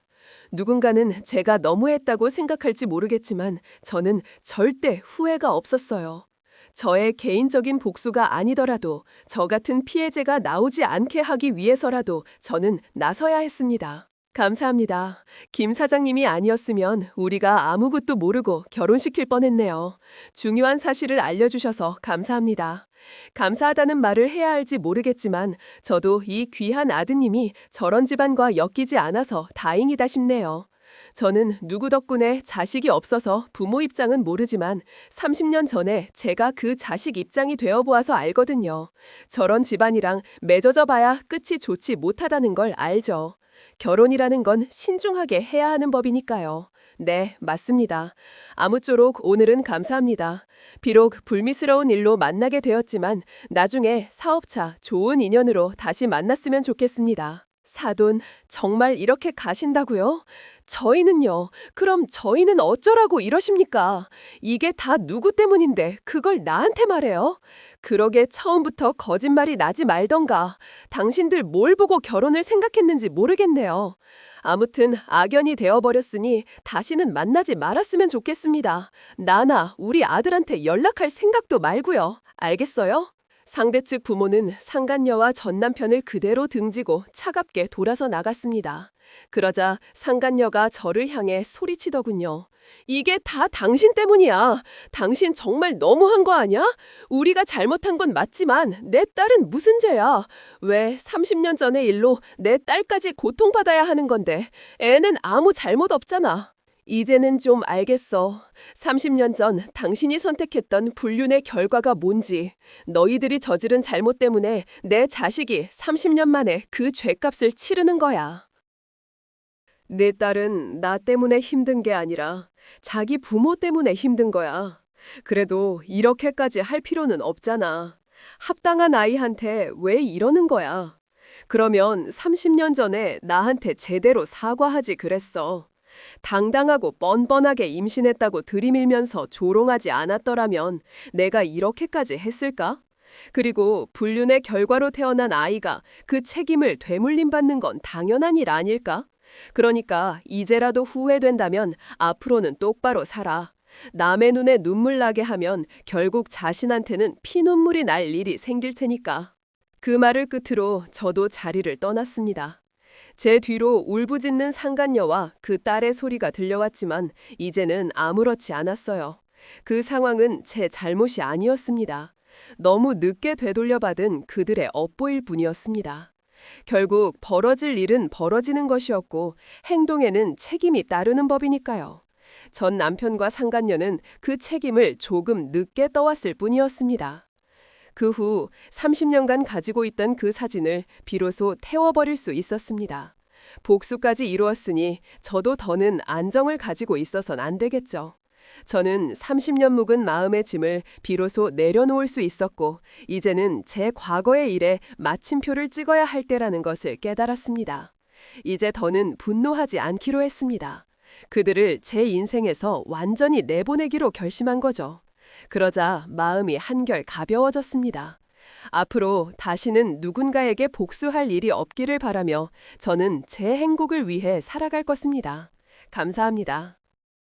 누군가는 제가 너무했다고 생각할지 모르겠지만 저는 절대 후회가 없었어요. 저의 개인적인 복수가 아니더라도 저 같은 피해자가 나오지 않게 하기 위해서라도 저는 나서야 했습니다. 감사합니다. 김 사장님이 아니었으면 우리가 아무것도 모르고 결혼시킬 뻔했네요. 중요한 사실을 알려주셔서 감사합니다. 감사하다는 말을 해야 할지 모르겠지만 저도 이 귀한 아드님이 저런 집안과 엮이지 않아서 다행이다 싶네요. 저는 누구 덕분에 자식이 없어서 부모 입장은 모르지만 30년 전에 제가 그 자식 입장이 되어보아서 알거든요. 저런 집안이랑 맺어져 봐야 끝이 좋지 못하다는 걸 알죠. 결혼이라는 건 신중하게 해야 하는 법이니까요. 네, 맞습니다. 아무쪼록 오늘은 감사합니다. 비록 불미스러운 일로 만나게 되었지만 나중에 사업차 좋은 인연으로 다시 만났으면 좋겠습니다. 사돈, 정말 이렇게 가신다고요? 저희는요? 그럼 저희는 어쩌라고 이러십니까? 이게 다 누구 때문인데 그걸 나한테 말해요? 그러게 처음부터 거짓말이 나지 말던가. 당신들 뭘 보고 결혼을 생각했는지 모르겠네요. 아무튼 악연이 되어버렸으니 다시는 만나지 말았으면 좋겠습니다. 나나 우리 아들한테 연락할 생각도 말고요. 알겠어요? 상대 측 부모는 상간녀와 전 남편을 그대로 등지고 차갑게 돌아서 나갔습니다. 그러자 상간녀가 저를 향해 소리치더군요. 이게 다 당신 때문이야. 당신 정말 너무한 거 아니야? 우리가 잘못한 건 맞지만 내 딸은 무슨 죄야? 왜 30년 전의 일로 내 딸까지 고통받아야 하는 건데 애는 아무 잘못 없잖아. 이제는 좀 알겠어. 30년 전 당신이 선택했던 불륜의 결과가 뭔지, 너희들이 저지른 잘못 때문에 내 자식이 30년 만에 그 죄값을 치르는 거야. 내 딸은 나 때문에 힘든 게 아니라 자기 부모 때문에 힘든 거야. 그래도 이렇게까지 할 필요는 없잖아. 합당한 아이한테 왜 이러는 거야? 그러면 30년 전에 나한테 제대로 사과하지 그랬어. 당당하고 뻔뻔하게 임신했다고 들이밀면서 조롱하지 않았더라면 내가 이렇게까지 했을까? 그리고 불륜의 결과로 태어난 아이가 그 책임을 되물림받는 건 당연한 일 아닐까? 그러니까 이제라도 후회된다면 앞으로는 똑바로 살아. 남의 눈에 눈물 나게 하면 결국 자신한테는 피눈물이 날 일이 생길 테니까. 그 말을 끝으로 저도 자리를 떠났습니다. 제 뒤로 울부짖는 상간녀와 그 딸의 소리가 들려왔지만 이제는 아무렇지 않았어요. 그 상황은 제 잘못이 아니었습니다. 너무 늦게 되돌려받은 그들의 업보일 뿐이었습니다. 결국 벌어질 일은 벌어지는 것이었고 행동에는 책임이 따르는 법이니까요. 전 남편과 상간녀는 그 책임을 조금 늦게 떠왔을 뿐이었습니다. 그 후 30년간 가지고 있던 그 사진을 비로소 태워버릴 수 있었습니다. 복수까지 이루었으니 저도 더는 안정을 가지고 있어선 안 되겠죠. 저는 30년 묵은 마음의 짐을 비로소 내려놓을 수 있었고 이제는 제 과거의 일에 마침표를 찍어야 할 때라는 것을 깨달았습니다. 이제 더는 분노하지 않기로 했습니다. 그들을 제 인생에서 완전히 내보내기로 결심한 거죠. 그러자 마음이 한결 가벼워졌습니다. 앞으로 다시는 누군가에게 복수할 일이 없기를 바라며 저는 제 행복을 위해 살아갈 것입니다. 감사합니다.